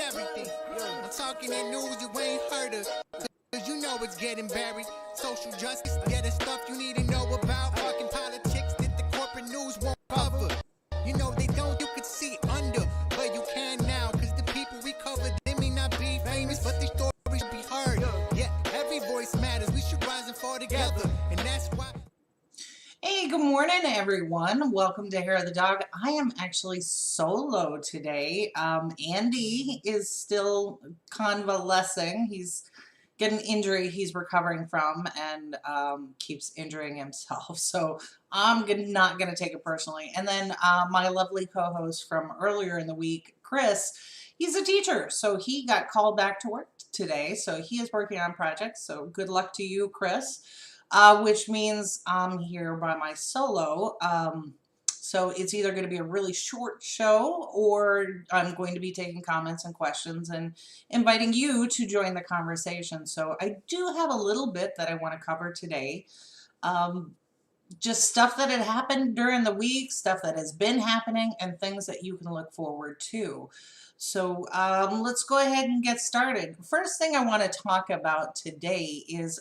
everything. I'm talking that news you ain't heard of. Cause you know it's getting buried. Social justice, yeah, the stuff you need to know about. Fucking politics that the corporate news won't cover. You know they don't, you could see under, but you can now. Cause the people we cover, they may not be famous, but their stories should be heard. Yeah, every voice matters. We should rise and fall together. And that's why. Hey, good morning, everyone. Welcome to Hair of the Dog. I am actually solo today. Andy is still convalescing. He's got an injury he's recovering from and keeps injuring himself. So I'm not going to take it personally. And then my lovely co-host from earlier in the week, Chris, he's a teacher. So he got called back to work today. So he is working on projects. So good luck to you, Chris. Which means I'm here by my solo. So it's either going to be a really short show or I'm going to be taking comments and questions and inviting you to join the conversation. So I do have a little bit that I want to cover today. Just stuff that had happened during the week, stuff that has been happening, and things that you can look forward to. So let's go ahead and get started. First thing I want to talk about today is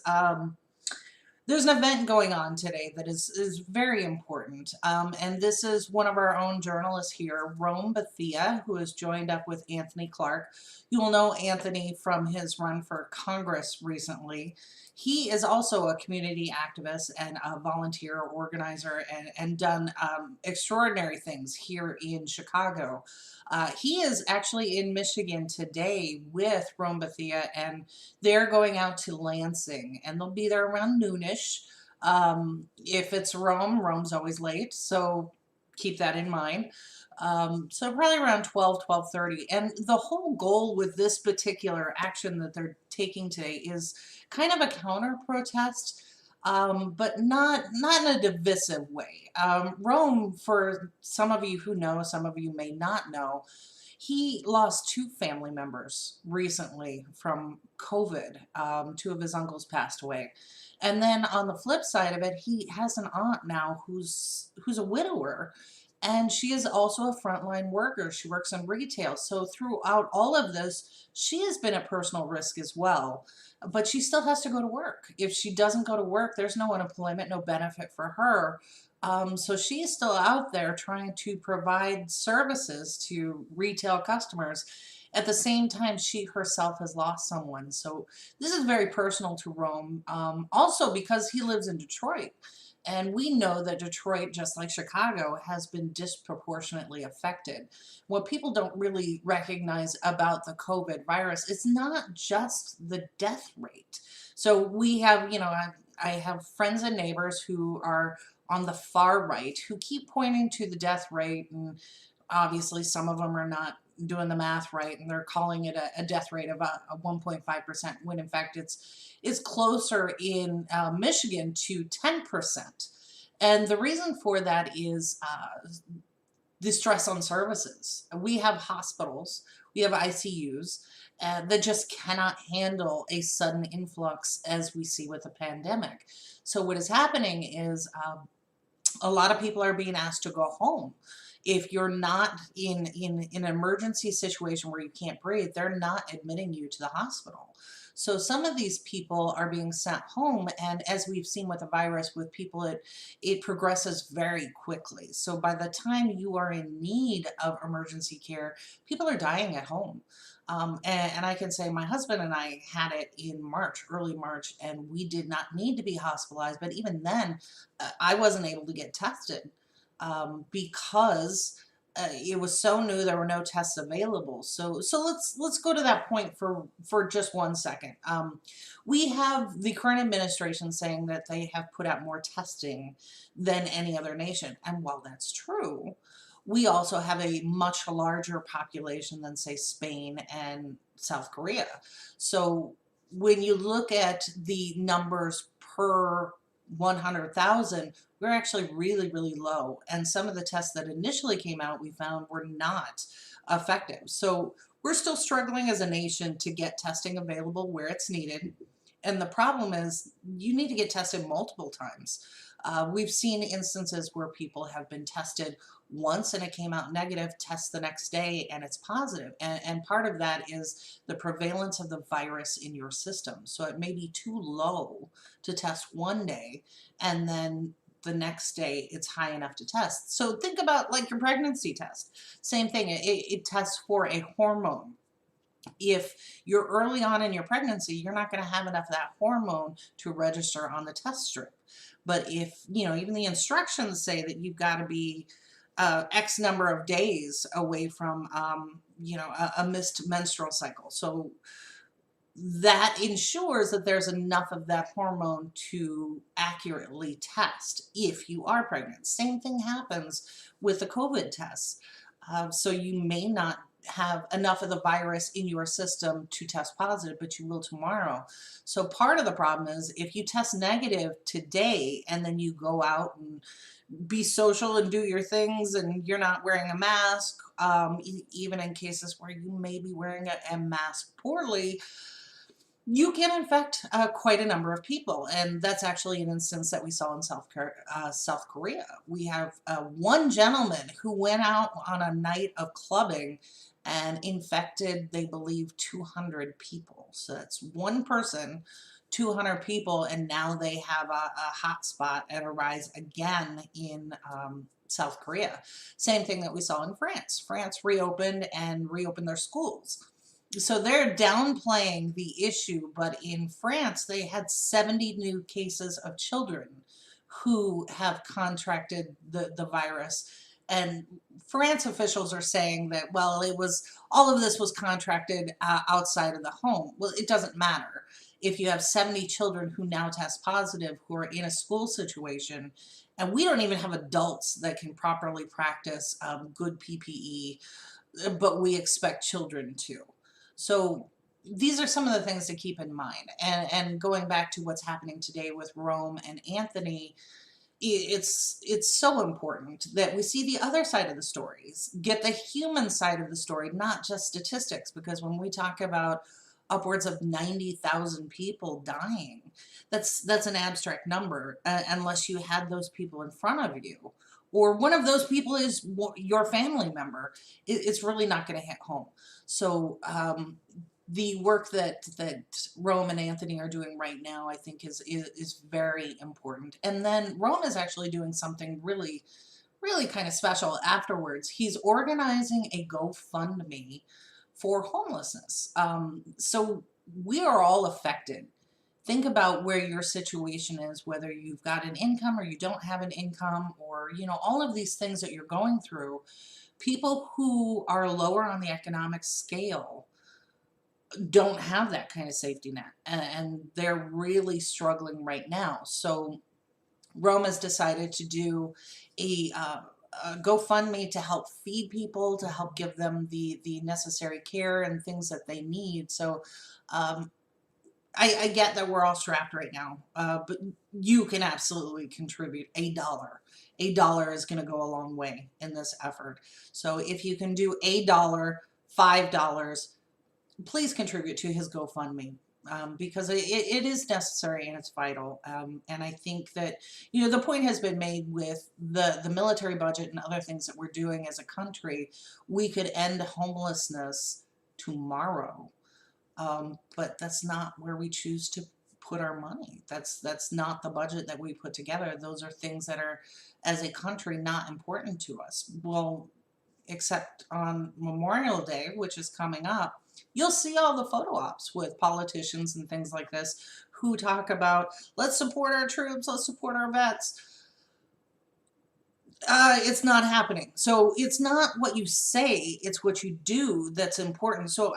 there's an event going on today that is very important, and this is one of our own journalists here, Rome Bethia, who has joined up with Anthony Clark. You will know Anthony from his run for Congress recently. He is also a community activist and a volunteer organizer and done extraordinary things here in Chicago. He is actually in Michigan today with Rome Bethia, and they're going out to Lansing, and they'll be there around noonish. If it's Rome, Rome's always late, so keep that in mind. So probably around 12:30. And the whole goal with this particular action that they're taking today is kind of a counter protest, but not in a divisive way. Rome, for some of you who know, some of you may not know, he lost 2 family members recently from COVID. 2 of his uncles passed away. And then on the flip side of it, he has an aunt now who's a widower. And she is also a frontline worker. She works in retail. So throughout all of this, she has been at personal risk as well. But she still has to go to work. If she doesn't go to work, there's no unemployment, no benefit for her. So she is still out there trying to provide services to retail customers. At the same time, she herself has lost someone. So this is very personal to Rome. Also because he lives in Detroit. And we know that Detroit, just like Chicago, has been disproportionately affected. What people don't really recognize about the COVID virus, it's not just the death rate. So we have, I have friends and neighbors who are on the far right who keep pointing to the death rate, and obviously some of them are not doing the math right, and they're calling it a death rate of a 1.5%, when in fact it's closer in Michigan to 10%. And the reason for that is the stress on services. We have hospitals, we have ICUs that just cannot handle a sudden influx as we see with the pandemic. So what is happening is a lot of people are being asked to go home. If you're not in an emergency situation where you can't breathe, they're not admitting you to the hospital. So some of these people are being sent home, and as we've seen with the virus, with people, it progresses very quickly. So by the time you are in need of emergency care, people are dying at home. And I can say my husband and I had it in March, early March, and we did not need to be hospitalized. But even then, I wasn't able to get tested because it was so new, there were no tests available. So let's go to that point for just 1 second. We have the current administration saying that they have put out more testing than any other nation. And while that's true, we also have a much larger population than, say, Spain and South Korea. So when you look at the numbers per 100,000, we're actually really, really low. And some of the tests that initially came out, we found were not effective. So we're still struggling as a nation to get testing available where it's needed. And the problem is you need to get tested multiple times. We've seen instances where people have been tested once and it came out negative, test the next day and it's positive. And part of that is the prevalence of the virus in your system. So it may be too low to test one day and then the next day it's high enough to test. So think about like your pregnancy test. Same thing, it tests for a hormone. If you're early on in your pregnancy, you're not going to have enough of that hormone to register on the test strip. But if, even the instructions say that you've got to be X number of days away from, a missed menstrual cycle. So that ensures that there's enough of that hormone to accurately test if you are pregnant. Same thing happens with the COVID tests. So you may not have enough of the virus in your system to test positive, but you will tomorrow. So part of the problem is if you test negative today and then you go out and be social and do your things and you're not wearing a mask, even in cases where you may be wearing a mask poorly, you can infect quite a number of people. And that's actually an instance that we saw in South Korea. We have one gentleman who went out on a night of clubbing and infected, they believe, 200 people. So that's one person, 200 people, and now they have a hot spot and a rise again in South Korea. Same thing that we saw in France. France reopened their schools. So they're downplaying the issue, but in France, they had 70 new cases of children who have contracted the virus. And France officials are saying that, well, all of this was contracted outside of the home. Well, it doesn't matter. If you have 70 children who now test positive who are in a school situation, and we don't even have adults that can properly practice good PPE, but we expect children to. So these are some of the things to keep in mind. And going back to what's happening today with Rome and Anthony, it's so important that we see the other side of the stories, get the human side of the story, not just statistics, because when we talk about upwards of 90,000 people dying, that's an abstract number unless you had those people in front of you. Or one of those people is your family member, it's really not going to hit home. So the work that Rome and Anthony are doing right now, I think is very important. And then Rome is actually doing something really, really kind of special afterwards. He's organizing a GoFundMe for homelessness. So we are all affected. Think about where your situation is, whether you've got an income or you don't have an income, or, all of these things that you're going through. People who are lower on the economic scale don't have that kind of safety net, and they're really struggling right now. So Rome has decided to do a GoFundMe to help feed people, to help give them the necessary care and things that they need. So I get that we're all strapped right now, but you can absolutely contribute $1. $1 is going to go a long way in this effort. So if you can do $1, $5, please contribute to his GoFundMe, because it is necessary and it's vital. And I think that, the point has been made with the military budget and other things that we're doing as a country. We could end homelessness tomorrow. But that's not where we choose to put our money. That's not the budget that we put together. Those are things that are, as a country, not important to us. Well, except on Memorial Day, which is coming up, you'll see all the photo ops with politicians and things like this who talk about, let's support our troops, let's support our vets. It's not happening. So it's not what you say, it's what you do that's important. So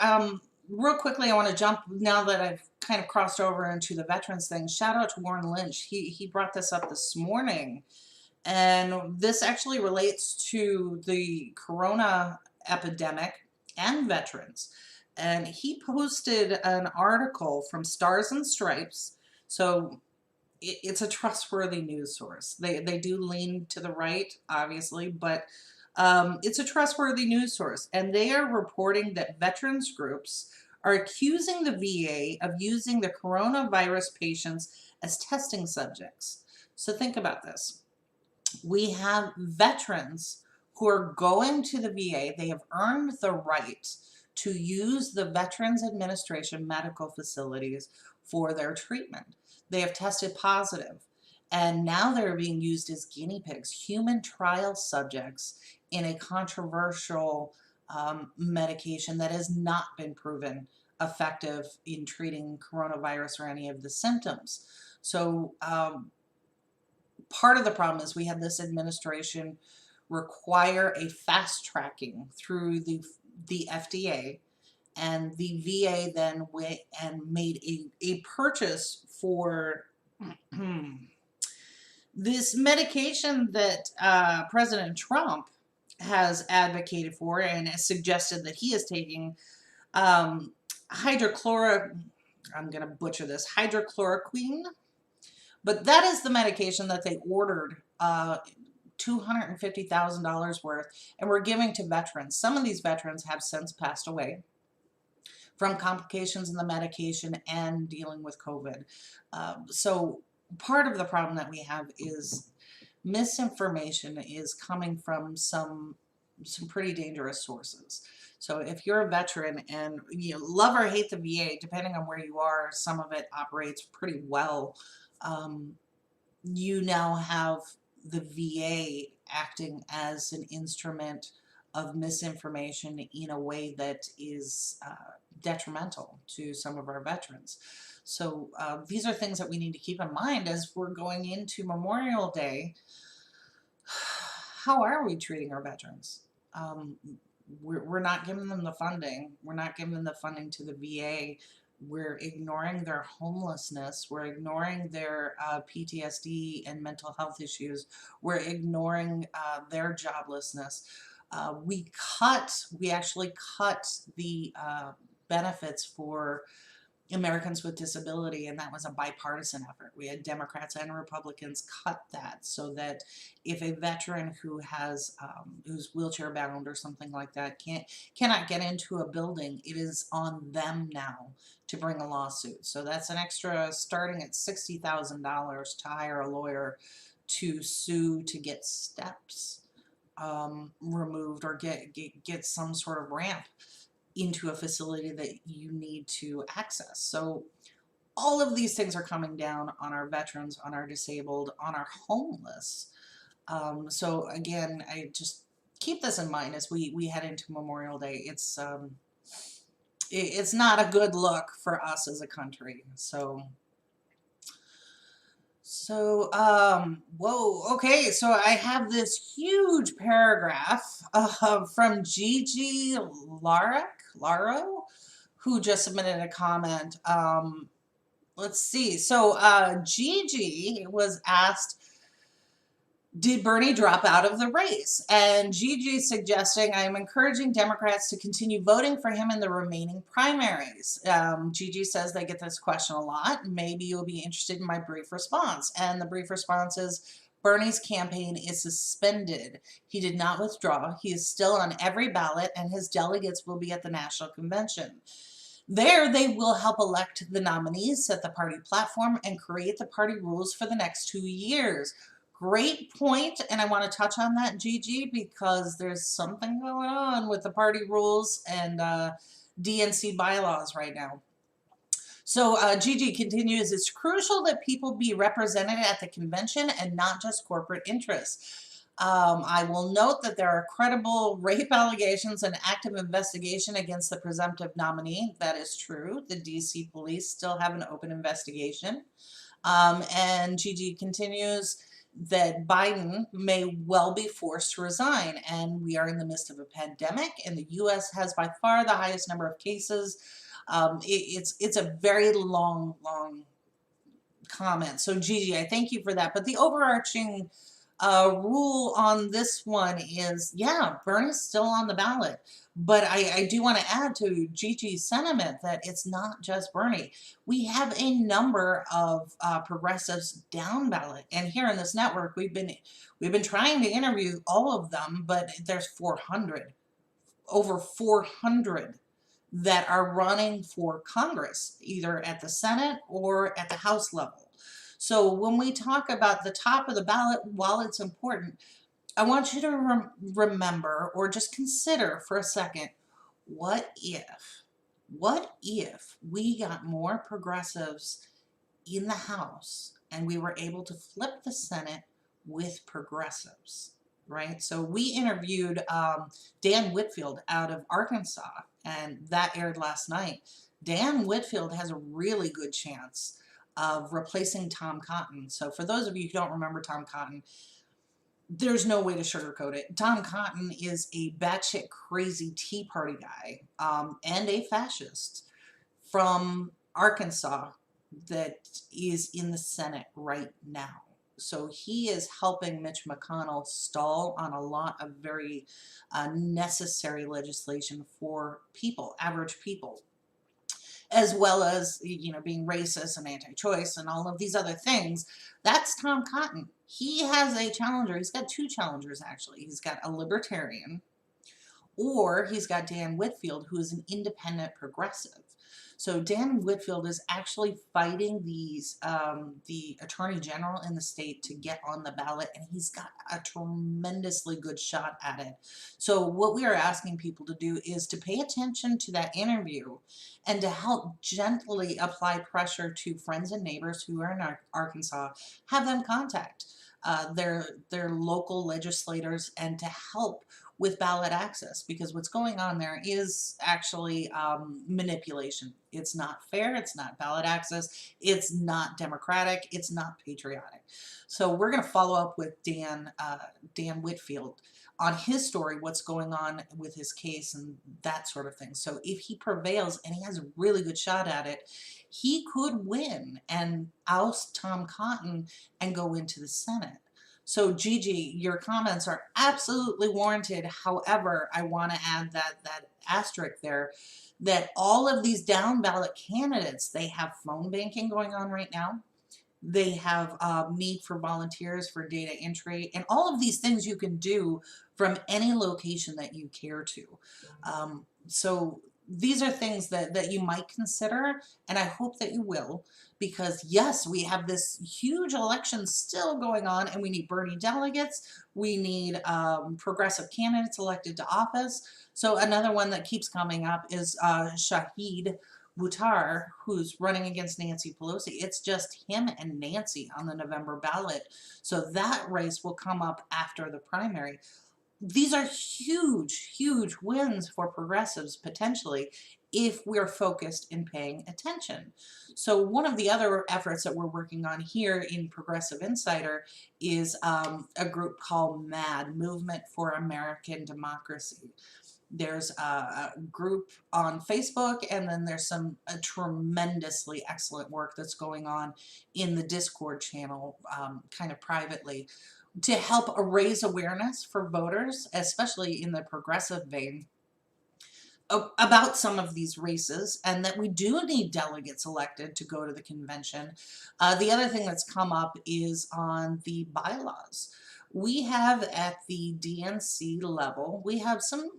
real quickly, I want to jump, now that I've kind of crossed over into the veterans thing, shout out to Warren Lynch. He brought this up this morning, and this actually relates to the corona epidemic and veterans. And he posted an article from Stars and Stripes. So it's a trustworthy news source. They do lean to the right, obviously, but it's a trustworthy news source, and they are reporting that veterans groups are accusing the VA of using the coronavirus patients as testing subjects. So think about this. We have veterans who are going to the VA. They have earned the right to use the Veterans Administration medical facilities for their treatment. They have tested positive, and now they're being used as guinea pigs, human trial subjects in a controversial medication that has not been proven effective in treating coronavirus or any of the symptoms. So part of the problem is we have this administration require a fast tracking through the FDA, and the VA then went and made a purchase for this medication that President Trump has advocated for and has suggested that he is taking, I'm going to butcher this, hydrochloroquine. But that is the medication that they ordered $250,000 worth and we're giving to veterans. Some of these veterans have since passed away from complications in the medication and dealing with COVID. So part of the problem that we have is misinformation is coming from some pretty dangerous sources. So if you're a veteran and you love or hate the VA, depending on where you are, some of it operates pretty well. You now have the VA acting as an instrument of misinformation in a way that is detrimental to some of our veterans. So these are things that we need to keep in mind as we're going into Memorial Day. How are we treating our veterans? We're not giving them the funding. We're not giving them the funding to the VA. We're ignoring their homelessness. We're ignoring their PTSD and mental health issues. We're ignoring their joblessness. We actually cut the benefits for Americans with disability, and that was a bipartisan effort. We had Democrats and Republicans cut that so that if a veteran who has who's wheelchair bound or something like that cannot get into a building, it is on them now to bring a lawsuit. So that's an extra starting at $60,000 to hire a lawyer to sue to get steps removed or get some sort of ramp into a facility that you need to access. So all of these things are coming down on our veterans, on our disabled, on our homeless. So again, I just keep this in mind as we head into Memorial Day. It's not a good look for us as a country. Whoa, okay, so I have this huge paragraph from Gigi Laro, who just submitted a comment. Let's see, so Gigi was asked, did Bernie drop out of the race? And Gigi's suggesting, I am encouraging Democrats to continue voting for him in the remaining primaries. Gigi says they get this question a lot. Maybe you'll be interested in my brief response. And the brief response is, Bernie's campaign is suspended. He did not withdraw. He is still on every ballot, and his delegates will be at the national convention. There, they will help elect the nominees, set the party platform, and create the party rules for the next 2 years. Great point, and I want to touch on that, Gigi, because there's something going on with the party rules and DNC bylaws right now. So Gigi continues, it's crucial that people be represented at the convention and not just corporate interests. I will note that there are credible rape allegations and active investigation against the presumptive nominee. That is true. The DC police still have an open investigation. And Gigi continues that Biden may well be forced to resign, and we are in the midst of a pandemic, and the U.S. has by far the highest number of cases. It's a very long comment. So Gigi, I thank you for that. But the overarching rule on this one is, yeah, Bernie's still on the ballot. But I do want to add to Gigi's sentiment that it's not just Bernie. We have a number of progressives down ballot, and here in this network, we've been trying to interview all of them, but there's over 400 that are running for Congress, either at the Senate or at the House level. So when we talk about the top of the ballot, while it's important, I want you to remember or just consider for a second, what if we got more progressives in the House and we were able to flip the Senate with progressives, right? So we interviewed Dan Whitfield out of Arkansas, and that aired last night. Dan Whitfield has a really good chance of replacing Tom Cotton. So for those of you who don't remember Tom Cotton, there's no way to sugarcoat it. Tom Cotton is a batshit crazy Tea Party guy and a fascist from Arkansas that is in the Senate right now. So he is helping Mitch McConnell stall on a lot of very necessary legislation for people, average people, as well as, you know, being racist and anti-choice and all of these other things. That's Tom Cotton. He has a challenger. He's got two challengers, actually. He's got a libertarian, or he's got Dan Whitfield, who is an independent progressive. So Dan Whitfield is actually fighting the attorney general in the state to get on the ballot, and he's got a tremendously good shot at it. So what we are asking people to do is to pay attention to that interview and to help gently apply pressure to friends and neighbors who are in Arkansas, have them contact their local legislators and to help with ballot access, because what's going on there is actually manipulation. It's not fair, it's not ballot access, it's not democratic, it's not patriotic. So we're going to follow up with Dan Whitfield on his story, what's going on with his case and that sort of thing. So if he prevails, and he has a really good shot at it, he could win and oust Tom Cotton and go into the Senate. So Gigi, your comments are absolutely warranted. However, I want to add that asterisk there, that all of these down ballot candidates, they have phone banking going on right now. They have need for volunteers for data entry, and all of these things you can do from any location that you care to. So these are things that you might consider, and I hope that you will, because yes, we have this huge election still going on, and we need Bernie delegates, we need progressive candidates elected to office. So another one that keeps coming up is Shahid Buttar, who's running against Nancy Pelosi. It's just him and Nancy on the November ballot. So that race will come up after the primary. These are huge, huge wins for progressives potentially if we're focused in paying attention. So one of the other efforts that we're working on here in Progressive Insider is a group called MAD, Movement for American Democracy. There's a group on Facebook, and then there's some tremendously excellent work that's going on in the Discord channel, kind of privately, to help raise awareness for voters, especially in the progressive vein, about some of these races, and that we do need delegates elected to go to the convention. The other thing that's come up is on the bylaws. We have at the DNC level, we have some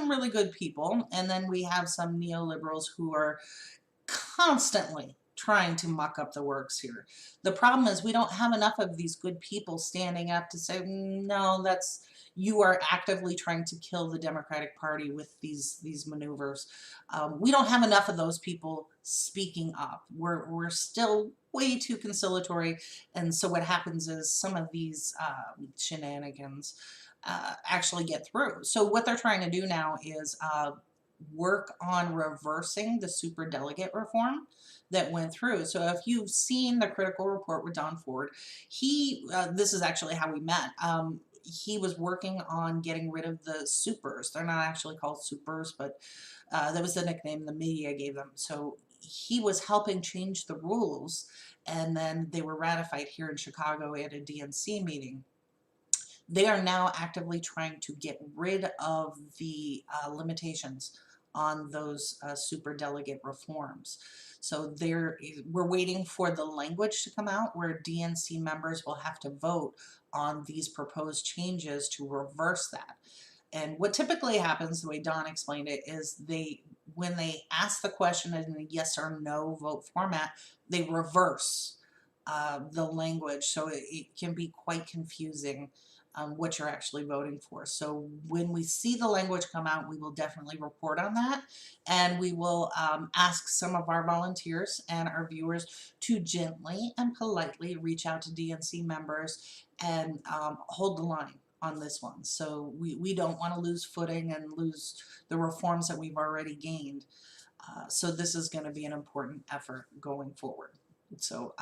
really good people, and then we have some neoliberals who are constantly trying to muck up the works here. The problem is we don't have enough of these good people standing up to say, no, you are actively trying to kill the Democratic Party with these maneuvers. We don't have enough of those people speaking up. We're still way too conciliatory, and so what happens is some of these shenanigans actually get through. So what they're trying to do now is work on reversing the superdelegate reform that went through. So if you've seen the Critical Report with Don Ford, this is actually how we met. He was working on getting rid of the supers. They're not actually called supers, but that was the nickname the media gave them. So he was helping change the rules, and then they were ratified here in Chicago at a DNC meeting. They are now actively trying to get rid of the limitations on those superdelegate reforms. So we're waiting for the language to come out where DNC members will have to vote on these proposed changes to reverse that. And what typically happens, the way Don explained it, is when they ask the question in a yes or no vote format, they reverse the language, so it can be quite confusing what you're actually voting for. So when we see the language come out, we will definitely report on that, and we will ask some of our volunteers and our viewers to gently and politely reach out to DNC members and hold the line on this one. So we don't want to lose footing and lose the reforms that we've already gained. So this is going to be an important effort going forward. So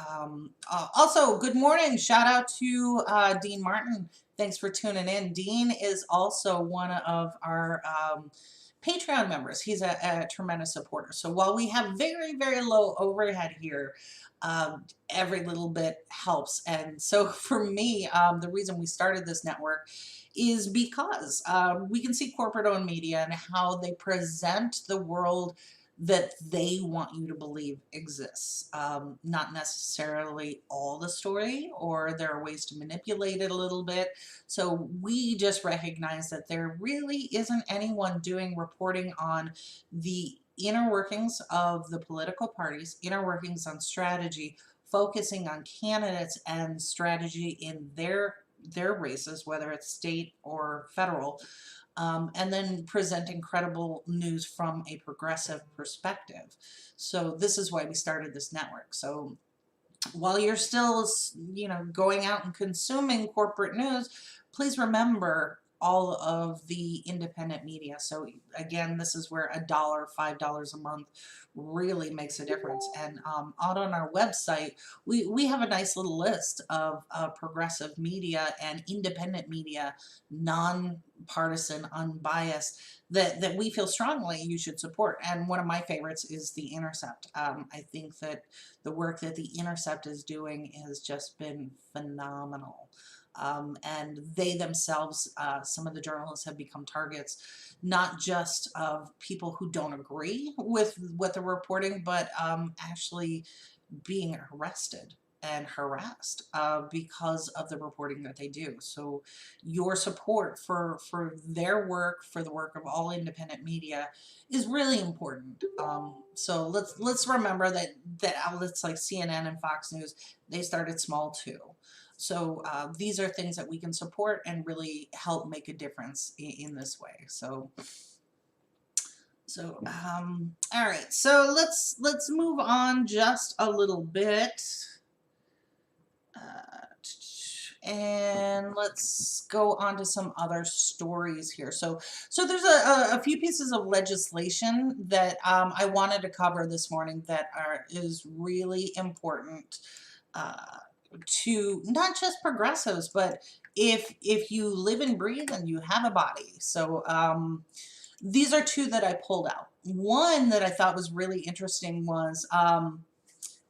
also, good morning. Shout out to Dean Martin. Thanks for tuning in. Dean is also one of our Patreon members. He's a tremendous supporter. So while we have very, very low overhead here, every little bit helps. And so for me, the reason we started this network is because we can see corporate-owned media and how they present the world that they want you to believe exists. Not necessarily all the story, or there are ways to manipulate it a little bit. So we just recognize that there really isn't anyone doing reporting on the inner workings of the political parties, inner workings on strategy, focusing on candidates and strategy in their races, whether it's state or federal. And then present incredible news from a progressive perspective. So this is why we started this network. So while you're still, going out and consuming corporate news, please remember all of the independent media. So again, this is where $1, $5 a month really makes a difference. And out on our website, we have a nice little list of progressive media and independent media, non-partisan, unbiased, that we feel strongly you should support. And one of my favorites is The Intercept. I think that the work that The Intercept is doing has just been phenomenal. And they themselves, some of the journalists have become targets, not just of people who don't agree with what they're reporting, but actually being arrested and harassed because of the reporting that they do. So your support for their work, for the work of all independent media, is really important. So let's remember that outlets like CNN and Fox News, they started small too. So these are things that we can support and really help make a difference in this way. So all right, so let's move on just a little bit. And let's go on to some other stories here. So there's a few pieces of legislation that I wanted to cover this morning that is really important to not just progressives, but if you live and breathe and you have a body. So these are two that I pulled out. One that I thought was really interesting was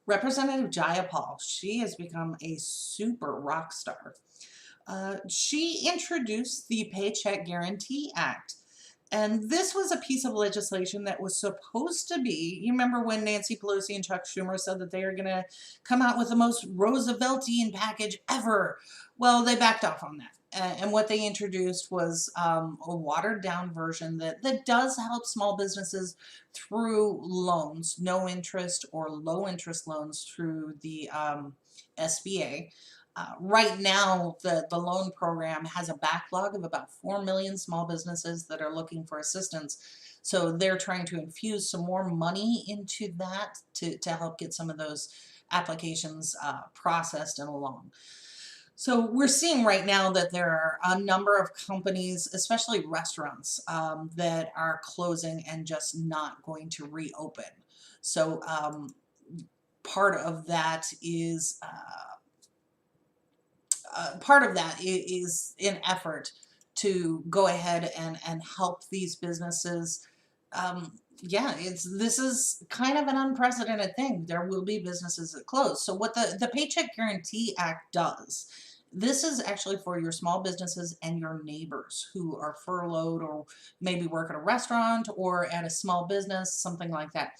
Representative Jayapal. She has become a super rock star. She introduced the Paycheck Guarantee Act. And this was a piece of legislation that was supposed to be, you remember when Nancy Pelosi and Chuck Schumer said that they are going to come out with the most Rooseveltian package ever? Well, they backed off on that. And what they introduced was a watered down version that does help small businesses through loans, no interest or low interest loans through the SBA. Right now, the loan program has a backlog of about 4 million small businesses that are looking for assistance. So they're trying to infuse some more money into that to help get some of those applications processed and along. So we're seeing right now that there are a number of companies, especially restaurants, that are closing and just not going to reopen. So part of that is an effort to go ahead and help these businesses. This is kind of an unprecedented thing. There will be businesses that close. So what the Paycheck Guarantee Act does, this is actually for your small businesses and your neighbors who are furloughed or maybe work at a restaurant or at a small business, something like that.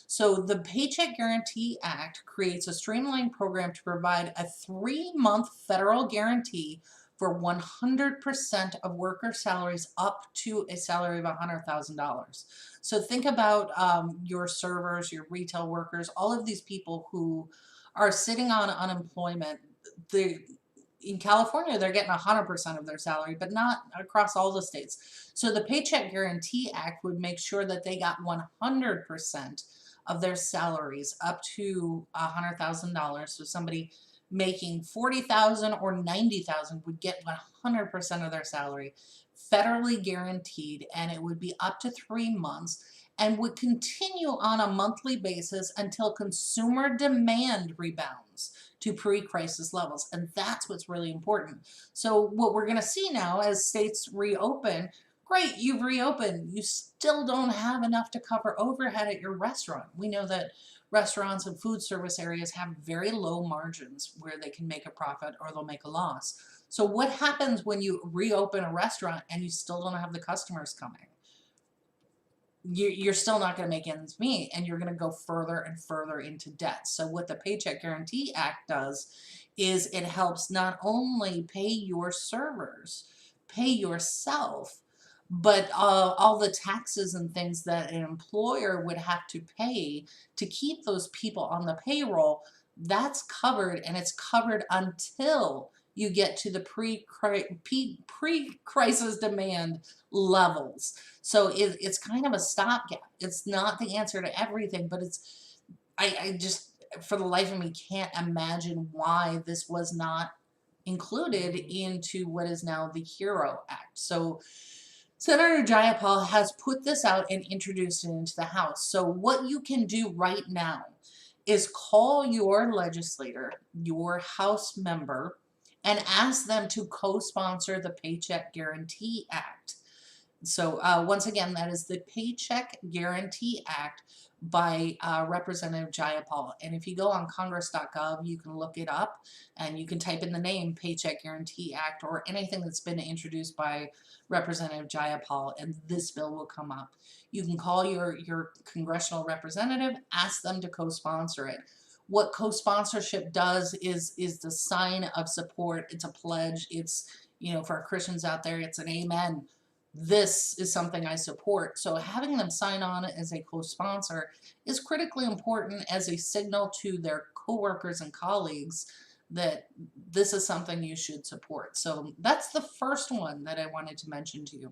So the Paycheck Guarantee Act creates a streamlined program to provide a 3-month federal guarantee for 100% of worker salaries up to a salary of $100,000. So think about your servers, your retail workers, all of these people who are sitting on unemployment, in California, they're getting 100% of their salary, but not across all the states. So the Paycheck Guarantee Act would make sure that they got 100% of their salaries up to $100,000. So somebody making 40,000 or 90,000 would get 100% of their salary, federally guaranteed, and it would be up to 3 months and would continue on a monthly basis until consumer demand rebounds to pre-crisis levels. And that's what's really important. So what we're going to see now as states reopen, great, you've reopened, you still don't have enough to cover overhead at your restaurant. We know that restaurants and food service areas have very low margins where they can make a profit or they'll make a loss. So what happens when you reopen a restaurant and you still don't have the customers coming? You're still not going to make ends meet, and you're going to go further and further into debt. So what the Paycheck Guarantee Act does is it helps not only pay your servers, pay yourself, but all the taxes and things that an employer would have to pay to keep those people on the payroll, that's covered, and it's covered until you get to the pre-crisis demand levels. So it's kind of a stopgap. It's not the answer to everything, but it's, I just, for the life of me, can't imagine why this was not included into what is now the HERO Act. So Senator Jayapal has put this out and introduced it into the House. So what you can do right now is call your legislator, your House member, and ask them to co-sponsor the Paycheck Guarantee Act. So once again, that is the Paycheck Guarantee Act by Representative Jayapal. And if you go on congress.gov, you can look it up and you can type in the name Paycheck Guarantee Act or anything that's been introduced by Representative Jayapal, and this bill will come up. You can call your congressional representative, ask them to co-sponsor it. What co-sponsorship does is the sign of support. It's a pledge. It's, you know, for our Christians out there, it's an amen. This is something I support. So having them sign on as a co-sponsor is critically important as a signal to their coworkers and colleagues that this is something you should support. So that's the first one that I wanted to mention to you.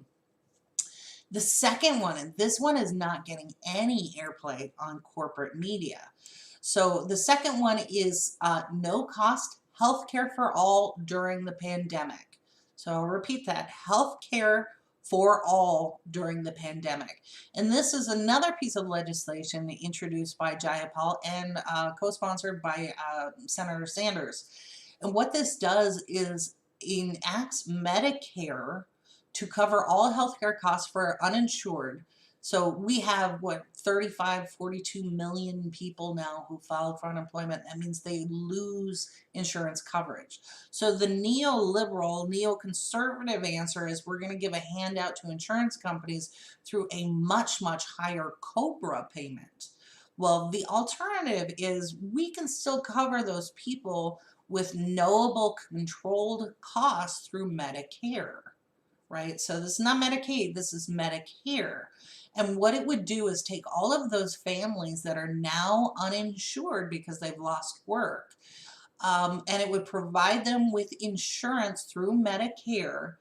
The second one, and this one is not getting any airplay on corporate media. So the second one is no cost healthcare for all during the pandemic. So I'll repeat that, healthcare for all during the pandemic. And this is another piece of legislation introduced by Jayapal and co-sponsored by Senator Sanders. And what this does is enacts Medicare to cover all healthcare costs for uninsured. So we have, what, 35, 42 million people now who filed for unemployment. That means they lose insurance coverage. So the neoliberal, neoconservative answer is we're going to give a handout to insurance companies through a much, much higher COBRA payment. Well, the alternative is we can still cover those people with knowable controlled costs through Medicare, right? So this is not Medicaid, this is Medicare. And what it would do is take all of those families that are now uninsured because they've lost work, and it would provide them with insurance through Medicare,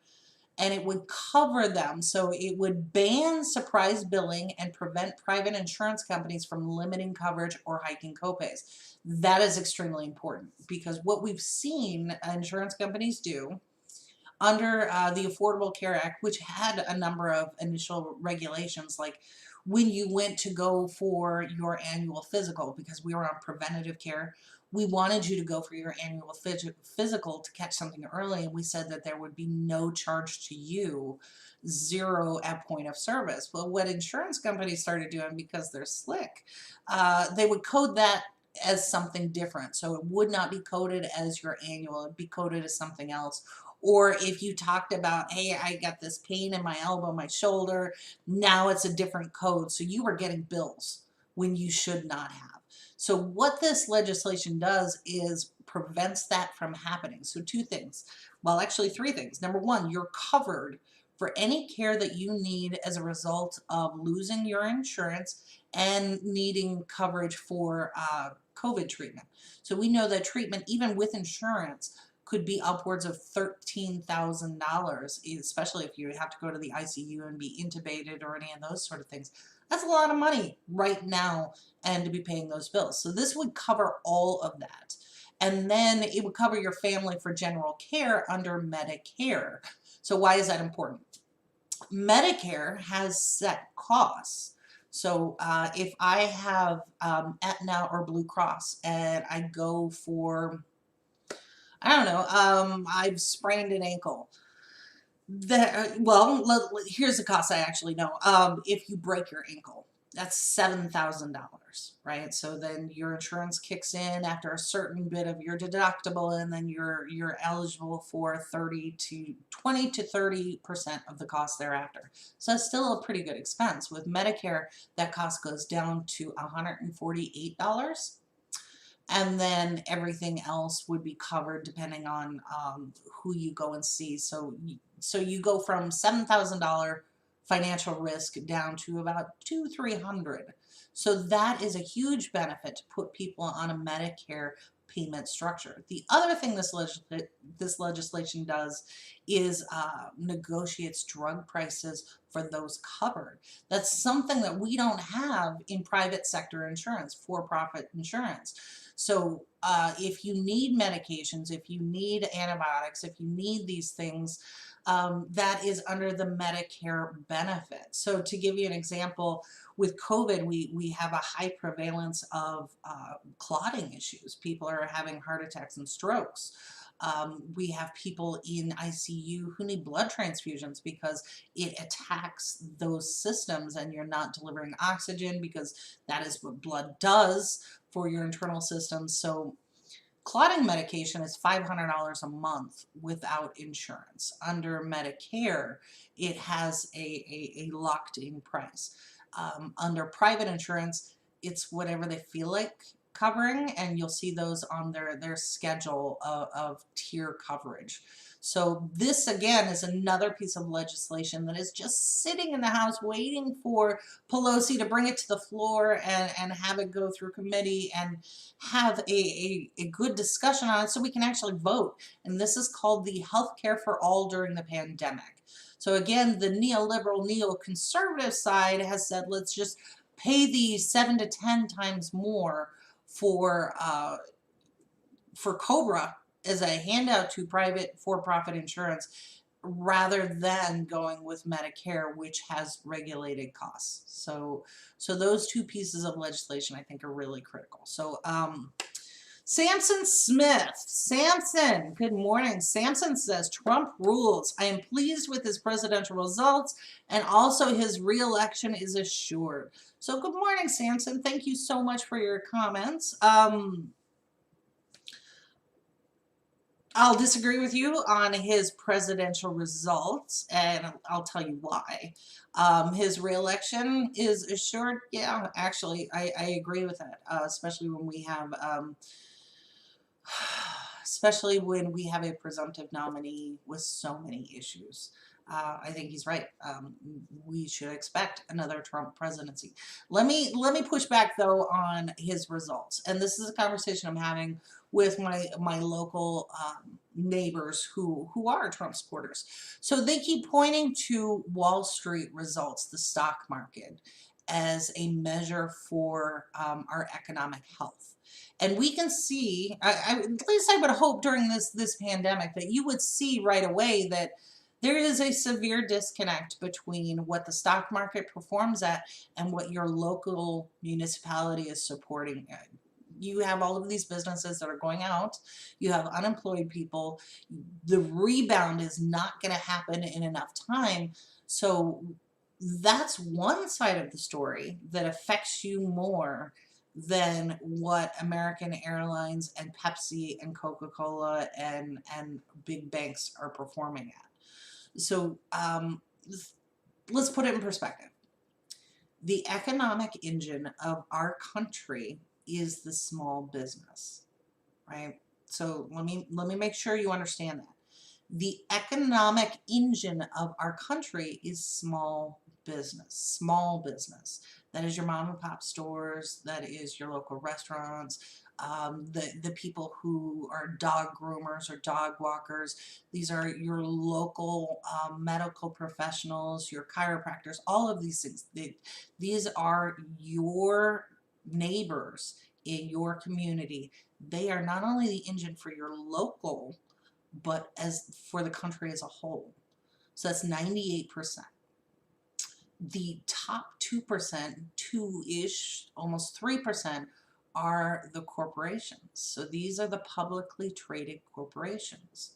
and it would cover them. So it would ban surprise billing and prevent private insurance companies from limiting coverage or hiking copays. That is extremely important because what we've seen insurance companies do under the Affordable Care Act, which had a number of initial regulations, like when you went to go for your annual physical, because we were on preventative care, we wanted you to go for your annual physical to catch something early, and we said that there would be no charge to you, zero at point of service. Well, what insurance companies started doing, because they're slick, they would code that as something different. So it would not be coded as your annual, it'd be coded as something else. Or if you talked about, hey, I got this pain in my elbow, my shoulder, now it's a different code. So you were getting bills when you should not have. So what this legislation does is prevents that from happening. So two things, well, actually three things. Number one, you're covered for any care that you need as a result of losing your insurance and needing coverage for COVID treatment. So we know that treatment, even with insurance, could be upwards of $13,000, especially if you have to go to the ICU and be intubated or any of those sort of things. That's a lot of money right now and to be paying those bills. So this would cover all of that. And then it would cover your family for general care under Medicare. So why is that important? Medicare has set costs. So if I have Aetna or Blue Cross and I go for, I don't know, I've sprained an ankle. Here's the cost I actually know. If you break your ankle, that's $7,000, right? So then your insurance kicks in after a certain bit of your deductible, and then you're eligible for 20 to 30% of the cost thereafter. So that's still a pretty good expense. With Medicare, that cost goes down to $148. And then everything else would be covered depending on who you go and see. So you go from $7,000 financial risk down to about $200-300. So that is a huge benefit to put people on a Medicare payment structure. The other thing this legislation does is negotiates drug prices for those covered. That's something that we don't have in private sector insurance, for-profit insurance. So if you need medications, if you need antibiotics, if you need these things, that is under the Medicare benefit. So to give you an example, with COVID, we have a high prevalence of clotting issues. People are having heart attacks and strokes. We have people in ICU who need blood transfusions because it attacks those systems and you're not delivering oxygen, because that is what blood does for your internal systems. So clotting medication is $500 a month without insurance. Under Medicare, it has a locked-in price. Under private insurance, it's whatever they feel like covering, and you'll see those on their schedule of tier coverage. So this again is another piece of legislation that is just sitting in the House waiting for Pelosi to bring it to the floor and have it go through committee and have a good discussion on it so we can actually vote. And this is called the Healthcare for All during the pandemic. So again, the neoliberal, neoconservative side has said, let's just pay these 7 to 10 times more for COBRA as a handout to private for-profit insurance, rather than going with Medicare, which has regulated costs. So those two pieces of legislation I think are really critical. So Samson Smith. Samson, good morning. Samson says, Trump rules. I am pleased with his presidential results, and also his re-election is assured. So good morning, Samson. Thank you so much for your comments. I'll disagree with you on his presidential results, and I'll tell you why. His re-election is assured. Yeah, actually, I agree with that, especially when we have a presumptive nominee with so many issues. I think he's right. We should expect another Trump presidency. Let me push back though on his results, and this is a conversation I'm having with my local neighbors who are Trump supporters. So they keep pointing to Wall Street results, the stock market, as a measure for our economic health. And we can see, at least I would hope during this pandemic, that you would see right away that there is a severe disconnect between what the stock market performs at and what your local municipality is supporting. You have all of these businesses that are going out. You have unemployed people. The rebound is not going to happen in enough time. So that's one side of the story that affects you more than what American Airlines and Pepsi and Coca-Cola and big banks are performing at. So let's put it in perspective. The economic engine of our country is the small business, right? So let me make sure you understand that. The economic engine of our country is small business. That is your mom and pop stores. That is your local restaurants. The people who are dog groomers or dog walkers. These are your local medical professionals, your chiropractors, all of these things. These are your neighbors in your community. They are not only the engine for your local, but as for the country as a whole. So that's 98%. The top 2%, 2-ish, almost 3%, are the corporations. So these are the publicly traded corporations.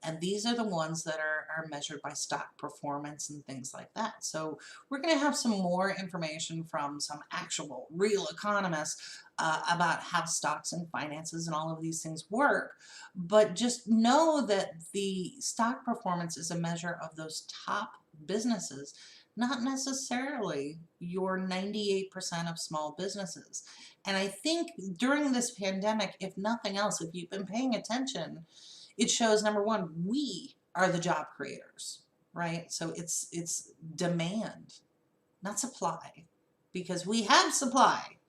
And these are the ones that are measured by stock performance and things like that. So we're going to have some more information from some actual real economists about how stocks and finances and all of these things work. But just know that the stock performance is a measure of those top businesses, not necessarily your 98% of small businesses. And I think during this pandemic, if nothing else, if you've been paying attention, it shows, number one, we are the job creators, right? So it's demand, not supply, because we have supply.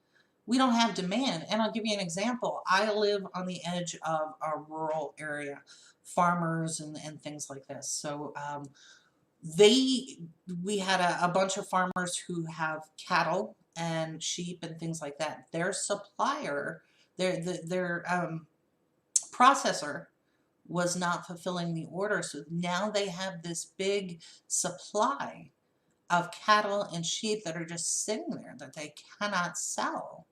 We don't have demand. And I'll give you an example. I live on the edge of a rural area, farmers and things like this. So we had a bunch of farmers who have cattle and sheep and things like that. Their supplier, their processor was not fulfilling the order. So now they have this big supply of cattle and sheep that are just sitting there that they cannot sell.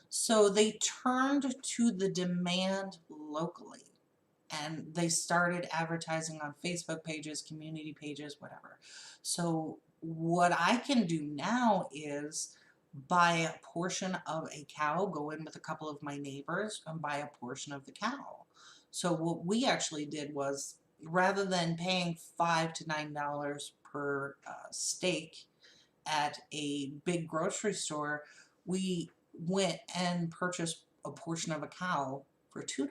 So they turned to the demand locally. And they started advertising on Facebook pages, community pages, whatever. So what I can do now is buy a portion of a cow, go in with a couple of my neighbors and buy a portion of the cow. So what we actually did was, rather than paying $5 to $9 per steak at a big grocery store, we went and purchased a portion of a cow for $2.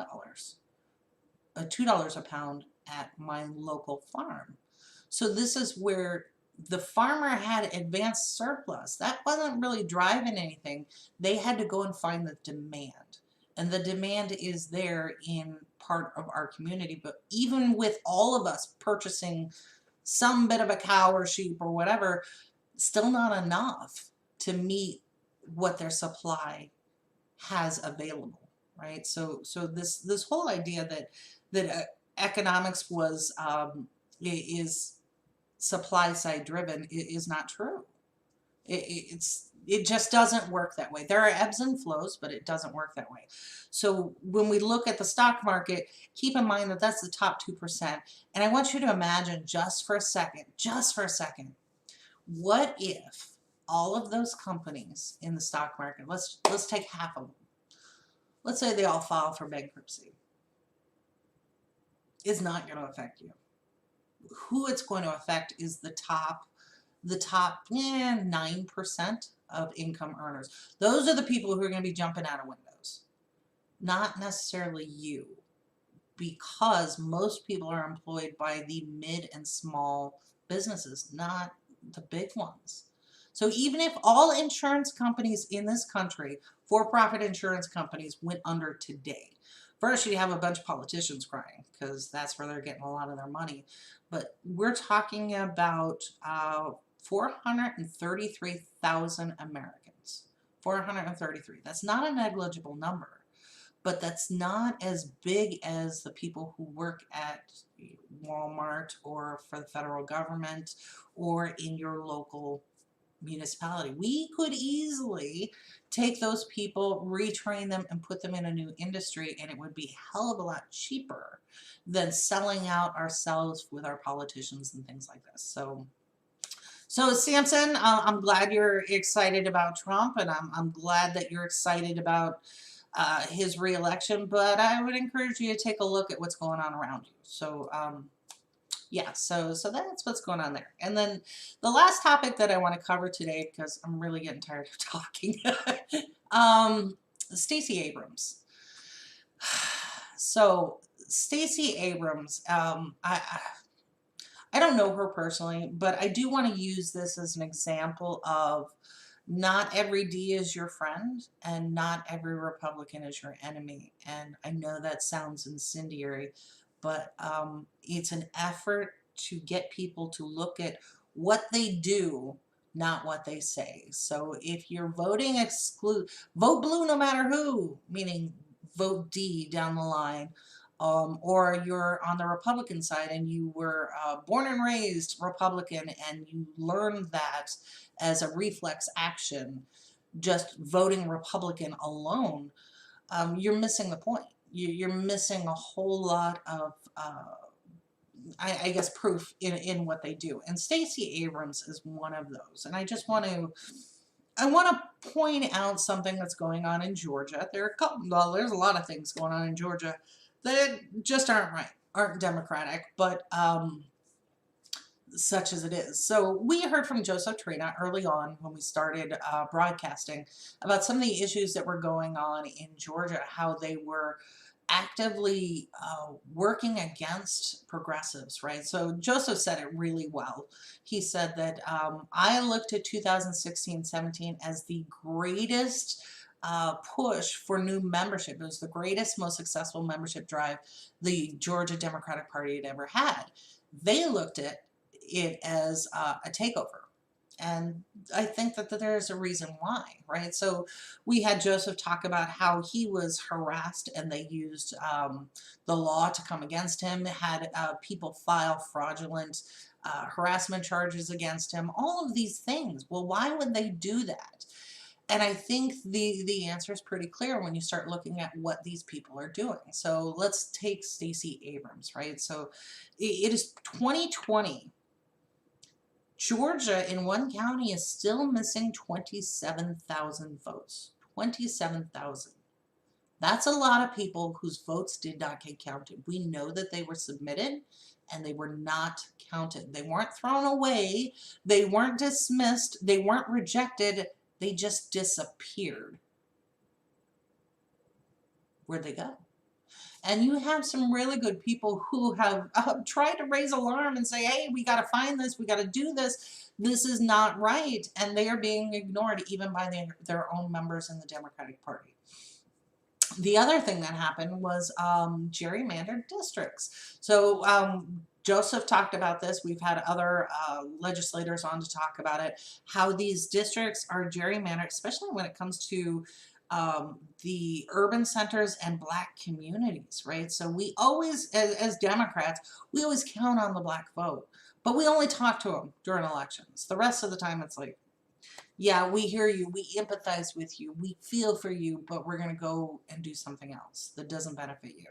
$2 a pound at my local farm. So this is where the farmer had advanced surplus. That wasn't really driving anything. They had to go and find the demand. And the demand is there in part of our community. But even with all of us purchasing some bit of a cow or sheep or whatever, still not enough to meet what their supply has available, right? So this whole idea that economics was is supply side driven is not true. It just doesn't work that way. There are ebbs and flows, but it doesn't work that way. So when we look at the stock market, keep in mind that that's the top 2%. And I want you to imagine just for a second, what if all of those companies in the stock market, let's take half of them. Let's say they all file for bankruptcy. Is not going to affect you. Who it's going to affect is the top 9% of income earners. Those are the people who are going to be jumping out of windows, not necessarily you, because most people are employed by the mid and small businesses, not the big ones. So even if all insurance companies in this country, for-profit insurance companies, went under today, first, you have a bunch of politicians crying because that's where they're getting a lot of their money. But we're talking about 433,000 Americans. 433. That's not a negligible number, but that's not as big as the people who work at Walmart or for the federal government or in your local municipality. We could easily take those people, retrain them, and put them in a new industry, and it would be a hell of a lot cheaper than selling out ourselves with our politicians and things like this. So Samson, I'm glad you're excited about Trump, and I'm glad that you're excited about his reelection, but I would encourage you to take a look at what's going on around you. So yeah, so that's what's going on there. And then the last topic that I want to cover today, because I'm really getting tired of talking, Stacey Abrams. So Stacey Abrams, I don't know her personally, but I do want to use this as an example of Not every D is your friend, and not every Republican is your enemy. And I know that sounds incendiary, but it's an effort to get people to look at what they do, not what they say. So if you're voting vote blue no matter who, meaning vote D down the line, or you're on the Republican side and you were born and raised Republican and you learned that as a reflex action, just voting Republican alone, you're missing the point. You're missing a whole lot of, I guess, proof in what they do. And Stacey Abrams is one of those. And I just want to, point out something that's going on in Georgia. Well, there's a lot of things going on in Georgia that just aren't right, aren't democratic, but such as it is. So we heard from Joseph Trina early on when we started broadcasting about some of the issues that were going on in Georgia, how they were actively working against progressives, right? So Joseph said it really well. He said that I looked at 2016-17 as the greatest push for new membership. It was the greatest, most successful membership drive the Georgia Democratic Party had ever had. They looked at it as a takeover. And I think that there's a reason why, right? So we had Joseph talk about how he was harassed and they used the law to come against him, had people file fraudulent harassment charges against him, all of these things. Well, why would they do that? And I think the answer is pretty clear when you start looking at what these people are doing. So let's take Stacey Abrams, right? So it is 2020. Georgia in one county is still missing 27,000 votes. 27,000. That's a lot of people whose votes did not get counted. We know that they were submitted and they were not counted. They weren't thrown away. They weren't dismissed. They weren't rejected. They just disappeared. Where'd they go? And you have some really good people who have tried to raise alarm and say, hey, we got to find this, we got to do this, this is not right. And they are being ignored even by their own members in the Democratic Party. The other thing that happened was gerrymandered districts. So Joseph talked about this. We've had other legislators on to talk about it, how these districts are gerrymandered, especially when it comes to the urban centers and Black communities, right? So we always, as Democrats, we always count on the Black vote, but we only talk to them during elections. The rest of the time it's like, yeah, we hear you, we empathize with you, we feel for you, but we're going to go and do something else that doesn't benefit you.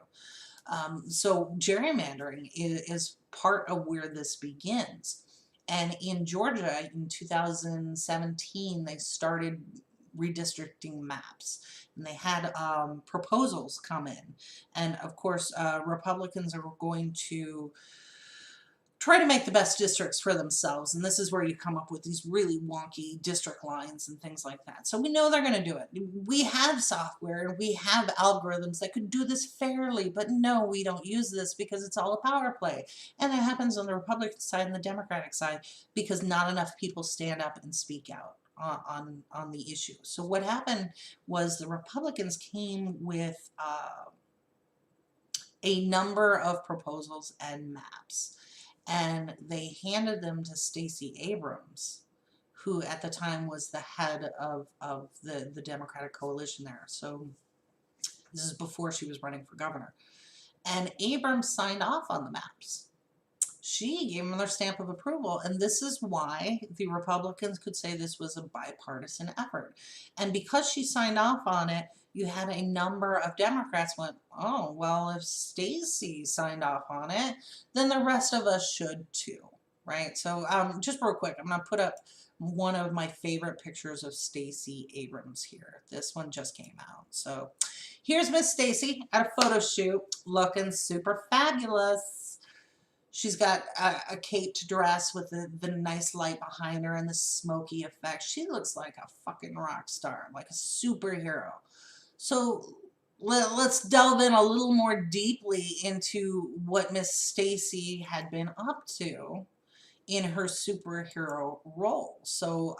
So gerrymandering is part of where this begins. And in Georgia in 2017, they started redistricting maps and they had proposals come in, and of course Republicans are going to try to make the best districts for themselves, and this is where you come up with these really wonky district lines and things like that. So we know they're going to do it. We have software and we have algorithms that could do this fairly, but no, we don't use this because it's all a power play. And it happens on the Republican side and the Democratic side because not enough people stand up and speak out on the issue. So what happened was the Republicans came with a number of proposals and maps, and they handed them to Stacey Abrams, who at the time was the head of the Democratic coalition there. So this is before she was running for governor. And Abrams signed off on the maps. She gave them their stamp of approval, and this is why the Republicans could say this was a bipartisan effort. And because she signed off on it, you had a number of Democrats went, oh, well, if Stacey signed off on it, then the rest of us should too, right? So just real quick, I'm going to put up one of my favorite pictures of Stacey Abrams here. This one just came out. So here's Miss Stacey at a photo shoot looking super fabulous. She's got a caped dress with the nice light behind her and the smoky effect. She looks like a fucking rock star, like a superhero. So let's delve in a little more deeply into what Miss Stacey had been up to in her superhero role. So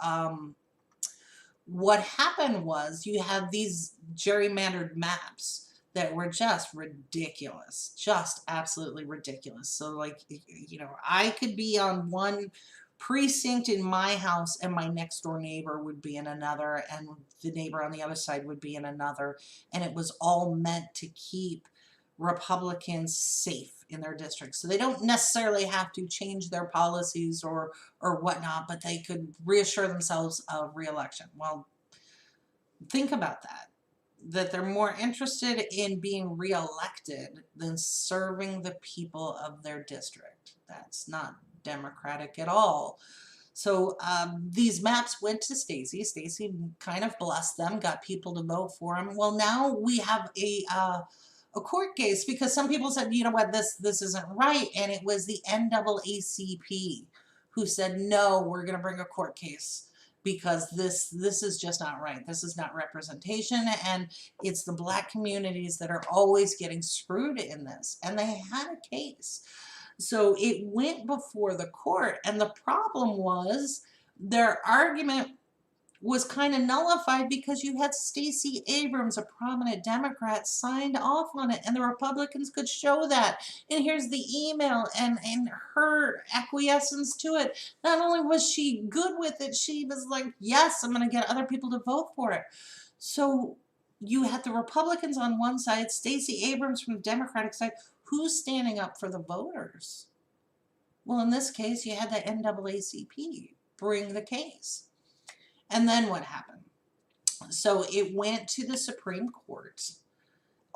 what happened was you have these gerrymandered maps that were just ridiculous, just absolutely ridiculous. So like, you know, I could be on one precinct in my house and my next door neighbor would be in another, and the neighbor on the other side would be in another, and it was all meant to keep Republicans safe in their districts. So they don't necessarily have to change their policies or whatnot, but they could reassure themselves of re-election. Well, think about that they're more interested in being re-elected than serving the people of their district. That's not democratic at all. So these maps went to Stacey. Stacey kind of blessed them, got people to vote for him. Well, now we have a court case because some people said, you know what, this isn't right, and it was the NAACP who said, no, we're going to bring a court case because this is just not right. This is not representation, and it's the Black communities that are always getting screwed in this. And they had a case. So it went before the court, and the problem was their argument was kind of nullified because you had Stacey Abrams, a prominent Democrat, signed off on it, and the Republicans could show that. And here's the email and her acquiescence to it. Not only was she good with it, she was like, yes, I'm going to get other people to vote for it. So you had the Republicans on one side, Stacey Abrams from the Democratic side. Who's standing up for the voters? Well, in this case, you had the NAACP bring the case. And then what happened? So it went to the Supreme Court,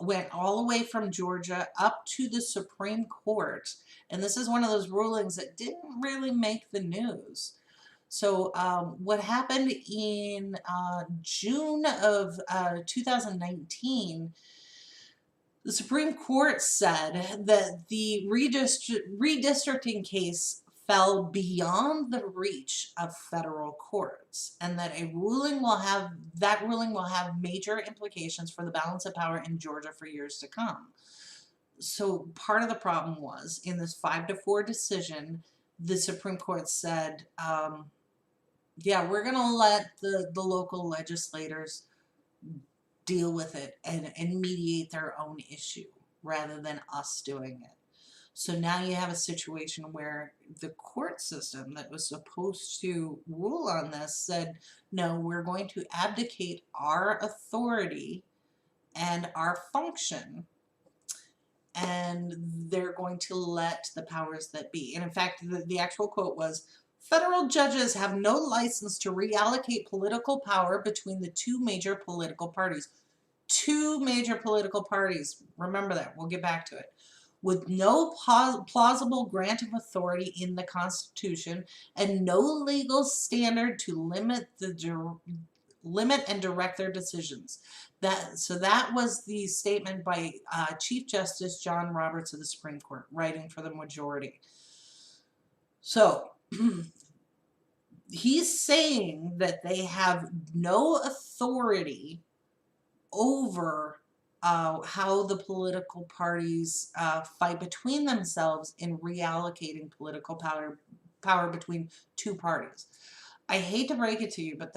went all the way from Georgia up to the Supreme Court. And this is one of those rulings that didn't really make the news. So what happened in June of 2019, the Supreme Court said that the redistricting case fell beyond the reach of federal courts, and that ruling will have major implications for the balance of power in Georgia for years to come. So part of the problem was in this 5-4 decision, the Supreme Court said, yeah, we're going to let the local legislators deal with it and mediate their own issue rather than us doing it. So now you have a situation where the court system that was supposed to rule on this said, no, we're going to abdicate our authority and our function, and they're going to let the powers that be. And in fact, the actual quote was, federal judges have no license to reallocate political power between the two major political parties. Two major political parties. Remember that. We'll get back to it. With no plausible grant of authority in the Constitution and no legal standard to limit and direct their decisions. So that was the statement by Chief Justice John Roberts of the Supreme Court, writing for the majority. So he's saying that they have no authority over how the political parties fight between themselves in reallocating political power between two parties. I hate to break it to you, but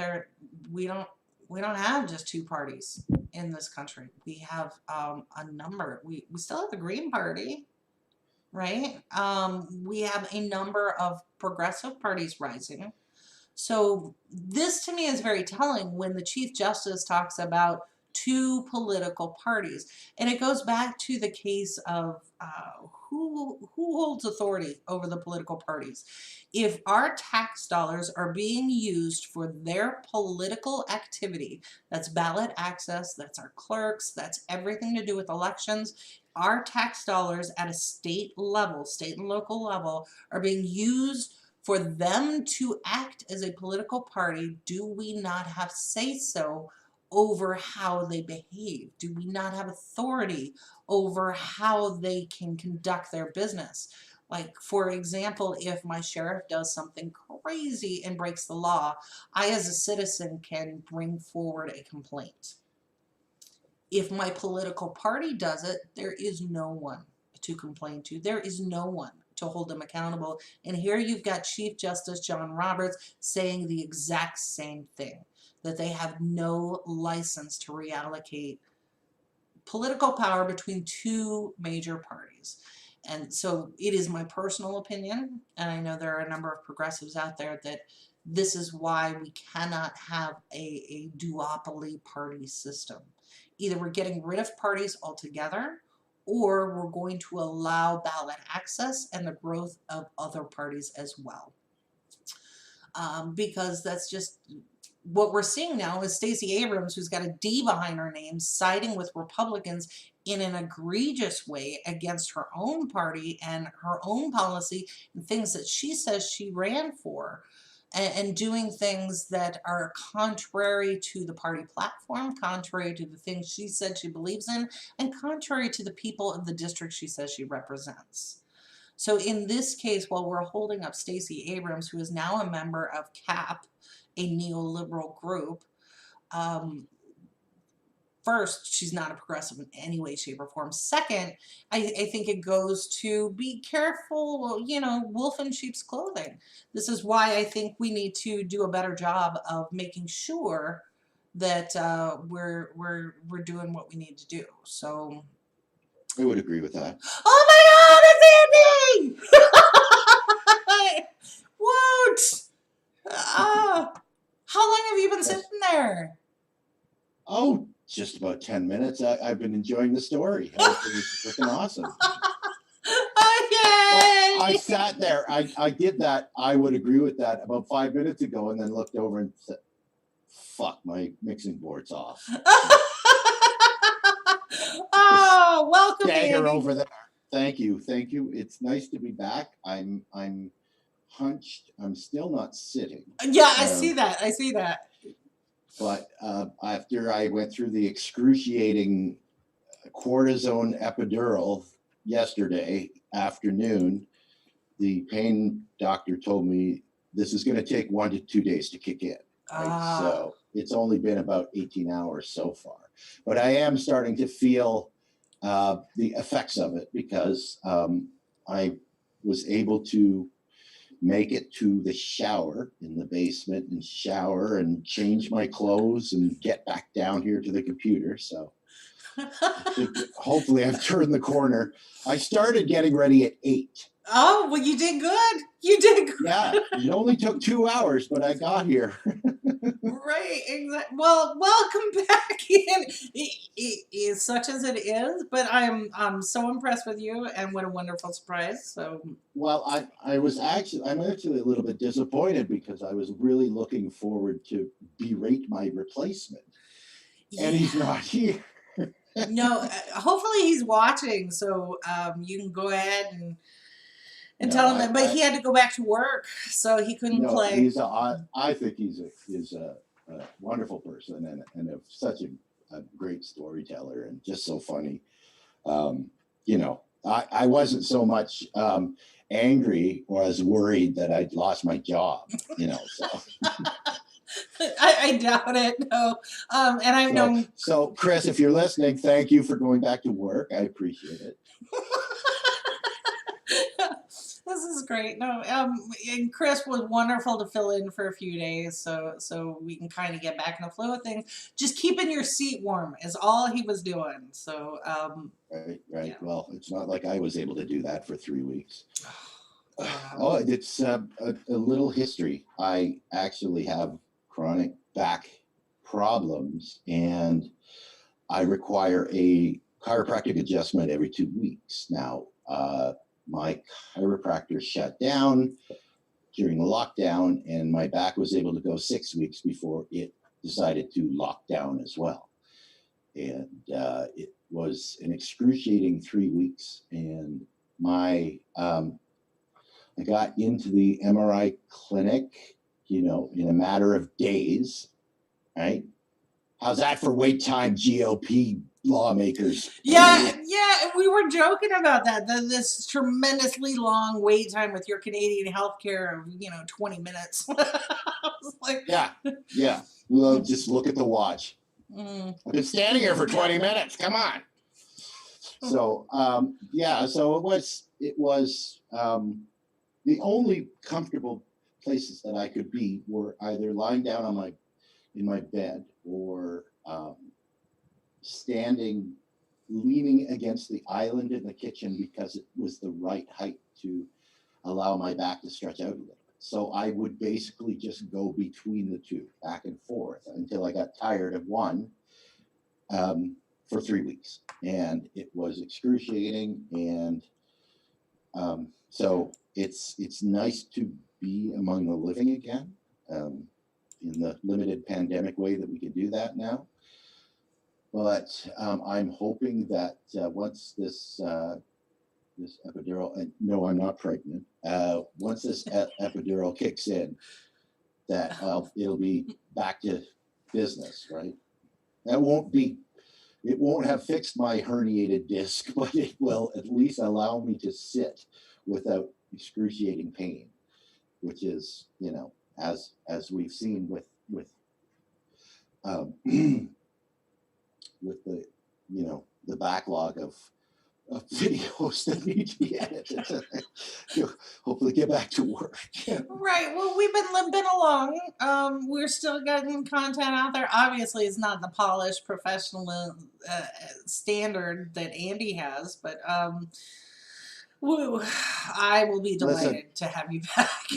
we don't have just two parties in this country. We have a number. We still have the Green Party, right? We have a number of progressive parties rising. So this to me is very telling when the Chief Justice talks about two political parties. And it goes back to the case of who holds authority over the political parties. If our tax dollars are being used for their political activity, that's ballot access, that's our clerks, that's everything to do with elections, our tax dollars at a state level, state and local level, are being used for them to act as a political party, do we not have say-so over how they behave? Do we not have authority over how they can conduct their business? Like, for example, if my sheriff does something crazy and breaks the law, I as a citizen can bring forward a complaint. If my political party does it, there is no one to complain to. There is no one to hold them accountable. And here you've got Chief Justice John Roberts saying the exact same thing. that they have no license to reallocate political power between two major parties. And so it is my personal opinion, and I know there are a number of progressives out there, that this is why we cannot have a duopoly party system. Either we're getting rid of parties altogether, or we're going to allow ballot access and the growth of other parties as well. Because that's just what we're seeing now is Stacey Abrams, who's got a D behind her name, siding with Republicans in an egregious way against her own party and her own policy and things that she says she ran for, and doing things that are contrary to the party platform, contrary to the things she said she believes in, and contrary to the people of the district she says she represents. So in this case, while we're holding up Stacey Abrams, who is now a member of CAP, a neoliberal group, first, she's not a progressive in any way, shape, or form. Second, I think it goes to be careful, wolf in sheep's clothing. This is why I think we need to do a better job of making sure that we're doing what we need to do. So I would agree with that. Oh my God, it's Andy! What? How long have you been sitting there? Oh, just about 10 minutes. I've been enjoying the story. It's freaking awesome. Yay! Well, I sat there. I did that. I would agree with that about 5 minutes ago, and then looked over and said, "Fuck, my mixing board's off." Oh, welcome, Dagger Andy. over there. Thank you. It's nice to be back. I'm hunched. I'm still not sitting. Yeah, I see that. But after I went through the excruciating cortisone epidural yesterday afternoon, the pain doctor told me this is going to take 1 to 2 days to kick in. Right? So it's only been about 18 hours so far. But I am starting to feel the effects of it, because I was able to make it to the shower in the basement and shower and change my clothes and get back down here to the computer. So hopefully I've turned the corner. I started getting ready at 8. Oh, well, you did good. You did good. Yeah, it only took 2 hours, but I got here. Right, exactly. Well, welcome back in. It is such as it is, but I'm so impressed with you, and what a wonderful surprise. So, well, I'm actually a little bit disappointed, because I was really looking forward to berate my replacement, and he's not here. No, hopefully he's watching, so you can go ahead and tell him that. But he had to go back to work, so he couldn't play. I think he's a wonderful person, and such a great storyteller, and just so funny. I wasn't so much angry, or I was worried that I'd lost my job. So. I doubt it. No, and I've known. So, Chris, if you're listening, thank you for going back to work. I appreciate it. This is great. No, and Chris was wonderful to fill in for a few days, so we can kind of get back in the flow of things. Just keeping your seat warm is all he was doing. So, right. Yeah. Well, it's not like I was able to do that for 3 weeks. Oh, it's a little history. I actually have chronic back problems, and I require a chiropractic adjustment every 2 weeks. Now, my chiropractor shut down during the lockdown, and my back was able to go 6 weeks before it decided to lock down as well. And it was an excruciating 3 weeks, and I got into the MRI clinic, in a matter of days, right? How's that for wait time, GOP lawmakers? Yeah, we were joking about that. This tremendously long wait time with your Canadian healthcare of 20 minutes. I was like, yeah. Well, just look at the watch. I've been standing here for 20 minutes. Come on. So so it was the only comfortable places that I could be were either lying down on my in my bed or leaning against the island in the kitchen because it was the right height to allow my back to stretch out a little bit. So I would basically just go between the two, back and forth, until I got tired of one for 3 weeks. And it was excruciating. And so it's nice to be among the living again, in the limited pandemic way that we can do that now. But I'm hoping that once this epidural, and no, I'm not pregnant. Once this epidural kicks in, that it'll be back to business, right? It won't have fixed my herniated disc, but it will at least allow me to sit without excruciating pain, which is, as we've seen with with the the backlog of videos that need to be edited to hopefully get back to work. Right. Well, we've been limping along. We're still getting content out there. Obviously, it's not the polished professional standard that Andy has, but woo, I will be delighted to have you back.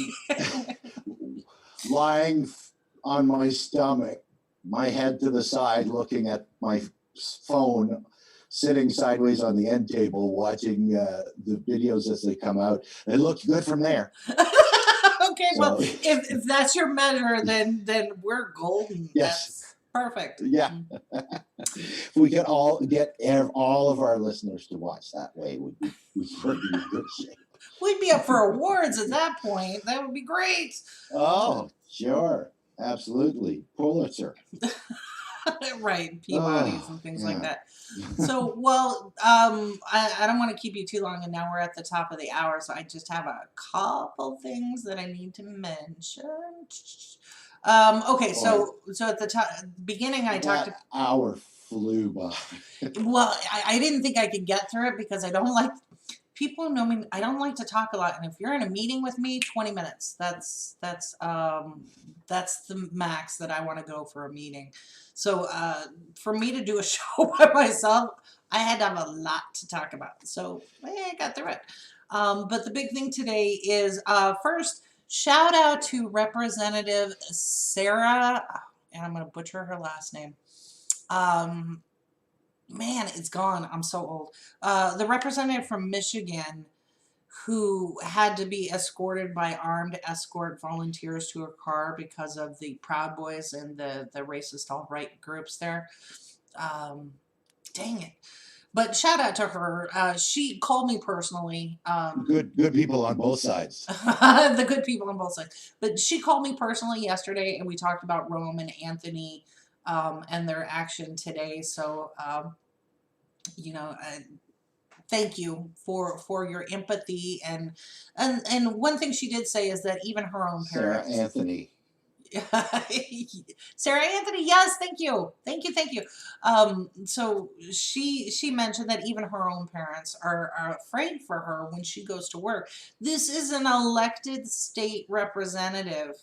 Lying on my stomach, my head to the side, looking at my phone, sitting sideways on the end table, watching the videos as they come out. It looks good from there. Okay, so, well, if that's your measure, then we're golden. Yes. That's perfect. Yeah. If we could all get all of our listeners to watch that way, we'd be in good shape. We'd be up for awards at that point. That would be great. Oh, sure. Absolutely. Pulitzer. Right, Peabodys and things like that. So, well, I don't want to keep you too long, and now we're at the top of the hour, so I just have a couple things that I need to mention. Okay, so at the beginning, I talked. That hour flew by. Well, I didn't think I could get through it because I don't like. People who know me, I don't like to talk a lot, and if you're in a meeting with me, 20 minutes. That's the max that I want to go for a meeting. So for me to do a show by myself, I had to have a lot to talk about. So I got through it. But the big thing today is first, shout out to Representative Sarah, and I'm going to butcher her last name. Man, it's gone. I'm so old. The representative from Michigan who had to be escorted by armed escort volunteers to her car because of the Proud Boys and the racist alt-right groups there. Dang it. But shout out to her. She called me personally. Good people on both sides. The good people on both sides. But she called me personally yesterday, and we talked about Rome and Anthony and their action today. So, thank you for your empathy. And one thing she did say is that even her own parents. Sarah Anthony. Sarah Anthony, yes, thank you. So she mentioned that even her own parents are afraid for her when she goes to work. This is an elected state representative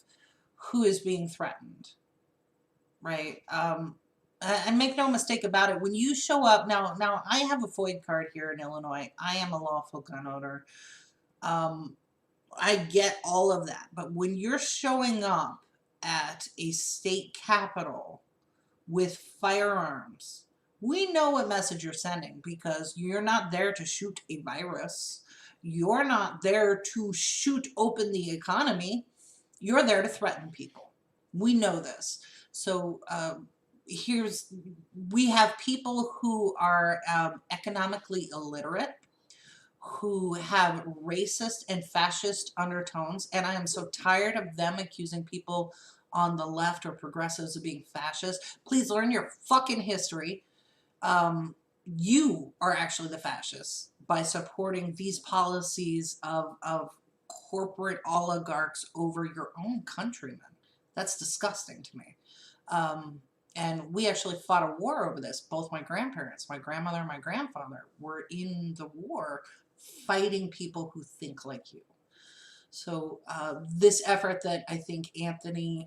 who is being threatened, right? And make no mistake about it, when you show up, now I have a FOID card here in Illinois. I am a lawful gun owner. I get all of that. But when you're showing up at a state capitol with firearms, we know what message you're sending, because you're not there to shoot a virus. You're not there to shoot open the economy. You're there to threaten people. We know this. So we have people who are economically illiterate, who have racist and fascist undertones, and I am so tired of them accusing people on the left or progressives of being fascist. Please learn your fucking history. You are actually the fascists by supporting these policies of corporate oligarchs over your own countrymen. That's disgusting to me. And we actually fought a war over this. Both my grandparents, my grandmother and my grandfather, were in the war fighting people who think like you. So this effort that I think Anthony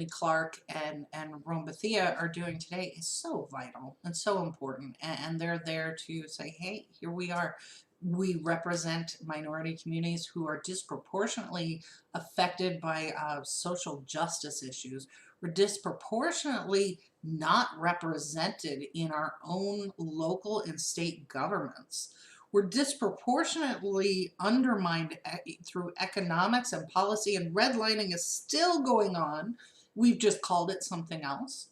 Clark and Rome Bethia are doing today is so vital and so important, and they're there to say, hey, here we are. We represent minority communities who are disproportionately affected by social justice issues. We're disproportionately not represented in our own local and state governments. We're disproportionately undermined through economics and policy, and redlining is still going on. We've just called it something else.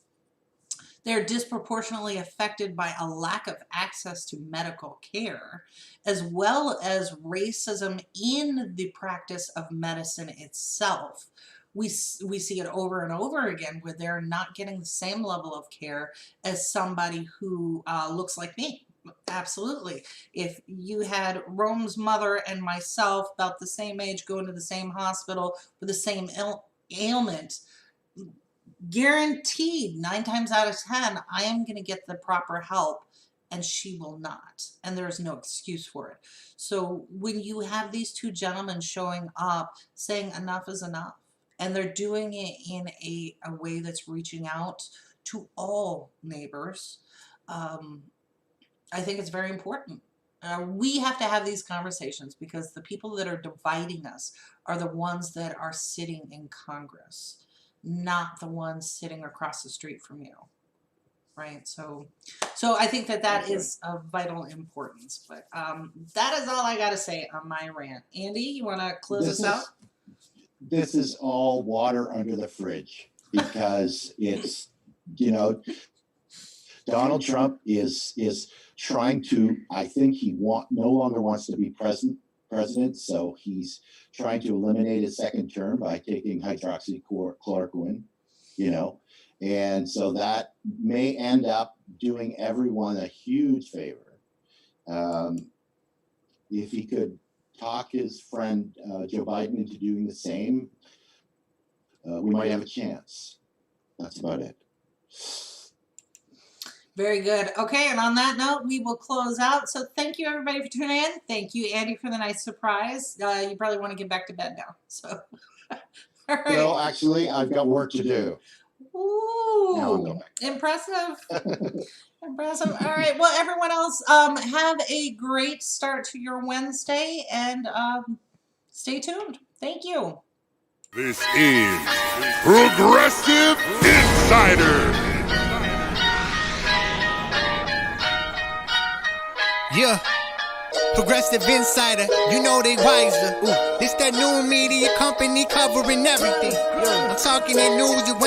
They're disproportionately affected by a lack of access to medical care, as well as racism in the practice of medicine itself. We see it over and over again where they're not getting the same level of care as somebody who looks like me. Absolutely. If you had Rome's mother and myself about the same age going to the same hospital with the same ailment, guaranteed 9 times out of 10 I am going to get the proper help, and she will not, and there's no excuse for it. So when you have these two gentlemen showing up saying enough is enough, and they're doing it in a way that's reaching out to all neighbors, I think it's very important. We have to have these conversations because the people that are dividing us are the ones that are sitting in Congress, not the ones sitting across the street from you, right? So I think that is of vital importance. But that is all I got to say on my rant. Andy, you want to close us out? This is all water under the fridge because it's, Donald Trump is trying to, I think he no longer wants to be president, so he's trying to eliminate his second term by taking hydroxychloroquine, and so that may end up doing everyone a huge favor. If he could talk his friend Joe Biden into doing the same, we might have a chance. That's about it. Very good. Okay, and on that note, we will close out. So thank you, everybody, for tuning in. Thank you, Andy, for the nice surprise. You probably want to get back to bed now. So, all right. Well, actually, I've got work to do. Ooh, impressive. Impressive. All right. Well, everyone else, have a great start to your Wednesday, and stay tuned. Thank you. This is Progressive Insider. Yeah, Progressive Insider, you know they wiser. This that new media company covering everything. I'm talking that news you